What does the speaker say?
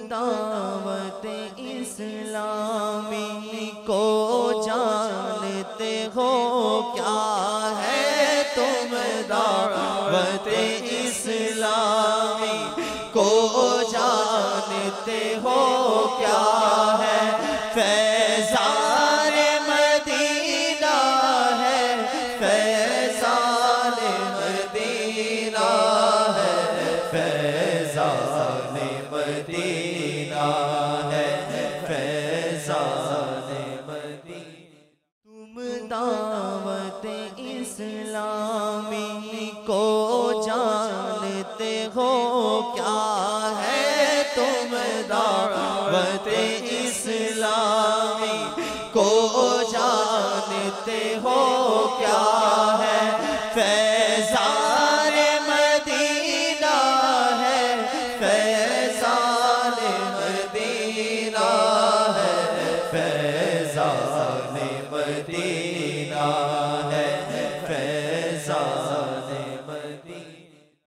دعوت اسلامی کو جانتے ہو کیا ہے تم دعوت اسلامی کو جانتے ہو کیا ہے فیضان مدینہ ہے فیضان مدینہ ہے فیضان مدینہ ہے فیضان مدینہ تم دعوت اسلامی کو جانتے ہو کیا ہے تم دعوت اسلامی کو جانتے ہو کیا ہے فیضان مدینہ ہے فیضان مدینہ ہے فیضان مدینہ